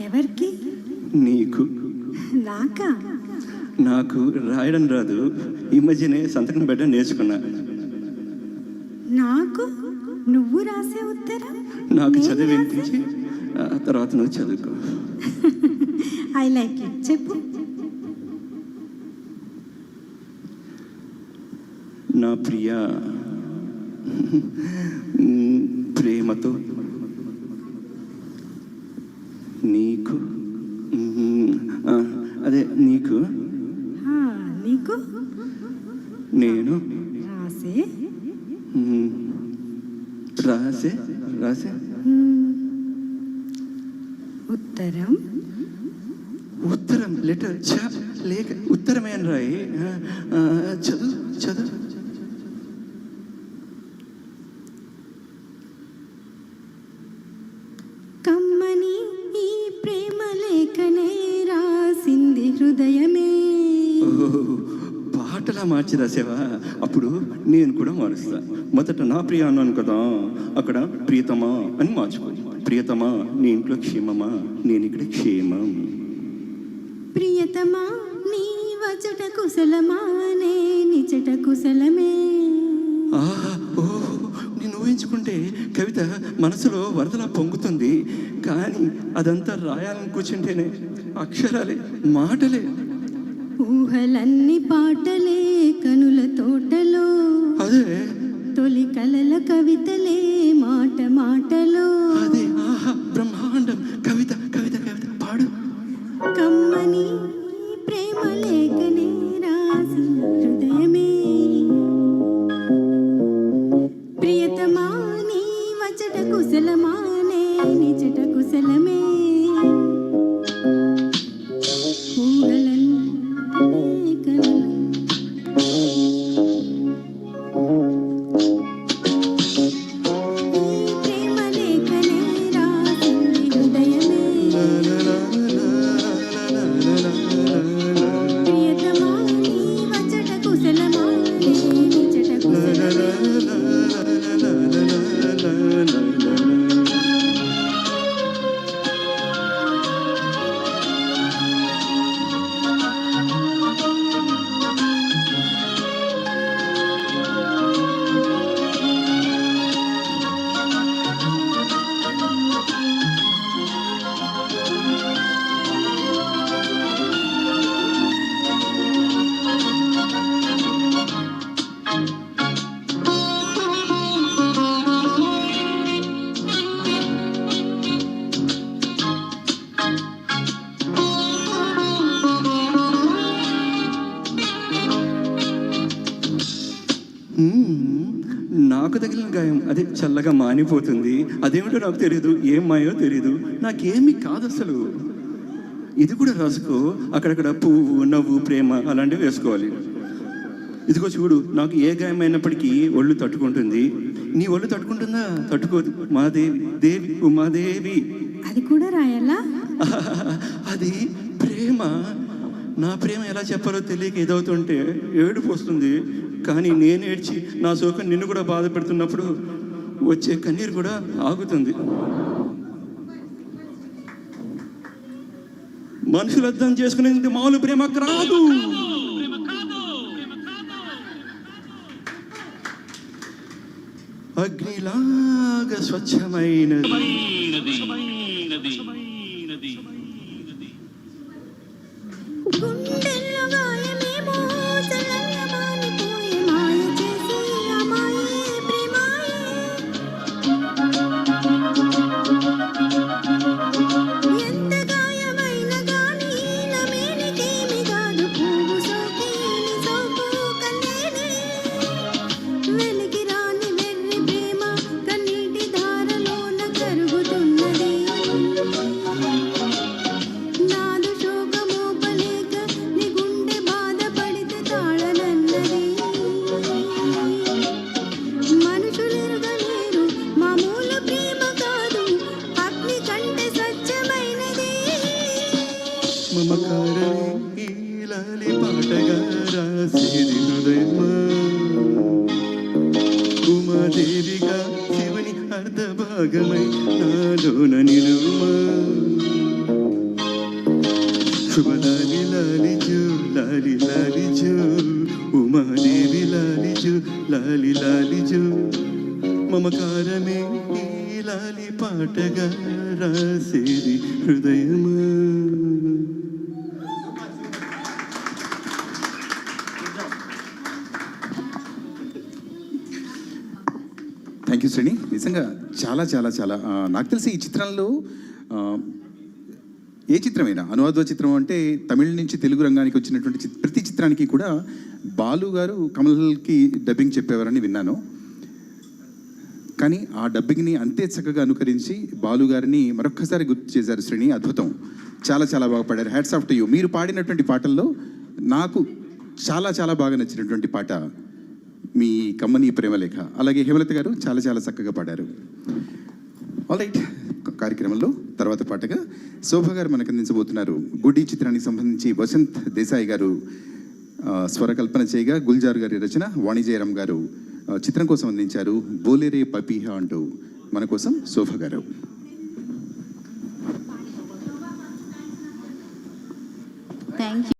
ఎవరికి? నీకు. నాకా? నాకు రాయడం రాదు, ఈ మధ్యనే సంతకం పెట్టడం నేర్చుకున్నా. నాకు నువ్వు రాసే ఉత్తరం నాకు చదివి వినిపించి తర్వాత నువ్వు చదువుకో. I like it. చెప్పు. నా ప్రియా, ప్రేమతో నీకు, అదే నీకు నీకు నేను రాసే రాసే రాసే ఉత్తరం. ఉత్తరం లెటర్ లేక ఉత్తరమే అని రాయి. చదువు చదువు. కమ్మని ఈ ప్రేమ లేఖనే రాసింది హృదయమే. పాటలా మార్చి రాసేవా? అప్పుడు నేను కూడా మారుస్తా. మొదట నా ప్రియ అన్నాను కదా, అక్కడ ప్రియతమా అని మార్చుకో. ప్రియతమా, నీ ఇంట్లో క్షేమమా? నేను ఇక్కడ క్షేమం. ప్రియతమా, నీ వచట కుశలమా? నే నిచట కుశలమే. నేను ఊహించుకుంటే కవిత మనసులో వరదలా పొంగుతుంది, కానీ అదంతా రాయాలని కూర్చుంటేనే అక్షరాలే, మాటలే. ఊహలన్నీ పాటలే కనుల తోటలో, అదే తొలి కలల కవితలే మాట మాటలో. అదే బ్రహ్మాండం. కవిత కవిత కవిత పాడు. కమ్మని ప్రేమ లేఖనే రాసి హృదయమే. ప్రియతమా, నీ వచట కుశలమా? నే నిచట కుశలమే. నాకు తగిలిన గాయం అదే చల్లగా మానిపోతుంది. అదేమిటో నాకు తెలియదు, ఏం మాయో తెలియదు, నాకేమీ కాదు అసలు. ఇది కూడా రాసుకో. అక్కడక్కడ పువ్వు, నవ్వు, ప్రేమ అలాంటివి వేసుకోవాలి. ఇదిగో చూడు, నాకు ఏ గాయం అయినప్పటికీ ఒళ్ళు తట్టుకుంటుంది. నీ ఒళ్ళు తట్టుకుంటుందా? తట్టుకోదు. మాదేవి, దేవి, ఉమాదేవి. అది కూడా రాయాలా? అది ప్రేమ. నా ప్రేమ ఎలా చెప్పాలో తెలియక ఏదవుతుంటే ఏడుపు వస్తుంది. కానీ నేను ఏడ్చి నా శోకం నిన్ను కూడా బాధ పెడుతున్నప్పుడు వచ్చే కన్నీరు కూడా ఆగుతుంది. మనుషులు అర్థం చేసుకునేది మామూలు ప్రేమకు రాదు. అగ్నిలాగా స్వచ్ఛమైనది. మమకారమే ఈలాలి పాటగా రాసేది హృదయమా. ఉమాదేవిగా శివుని అర్ధ భాగమై నాలోన నిలుమా. శుభ లాలి లాలి జో లాలి లాలి జో ఉమాదేవి లాలి జో లాలి లాలి జో మమకారమే ఈ లాలి పాటగా రాసేది హృదయమా. థ్యాంక్ యూ శ్రేణి. నిజంగా చాలా చాలా చాలా నాకు తెలిసి ఈ చిత్రంలో ఏ చిత్రమైనా అనువాద చిత్రం అంటే తమిళ నుంచి తెలుగు రంగానికి వచ్చినటువంటి ప్రతి చిత్రానికి కూడా బాలు గారు కమల్కి డబ్బింగ్ చెప్పేవారని విన్నాను. కానీ ఆ డబ్బింగ్ని అంతే చక్కగా అనుకరించి బాలు గారిని మరొక్కసారి గుర్తు చేశారు శ్రేణి. అద్భుతం, చాలా చాలా బాగా పాడారు. Hats off to you. మీరు పాడినటువంటి పాటల్లో నాకు చాలా చాలా బాగా నచ్చినటువంటి పాట మీ కమ్మని ప్రేమలేఖ. అలాగే హేమలత గారు చాలా చాలా చక్కగా పాడారు. ఆల్ రైట్, కార్యక్రమంలో తర్వాత పాటగా శోభ గారు మనకు అందించబోతున్నారు. గుడి చిత్రానికి సంబంధించి వసంత్ దేశాయ్ గారు స్వరకల్పన చేయగా గుల్జార్ గారి రచన, వాణి జయరాం గారు చిత్రం కోసం అందించారు. బోలేరే పపీహా అంటూ మన కోసం శోభ గారు. Thank you.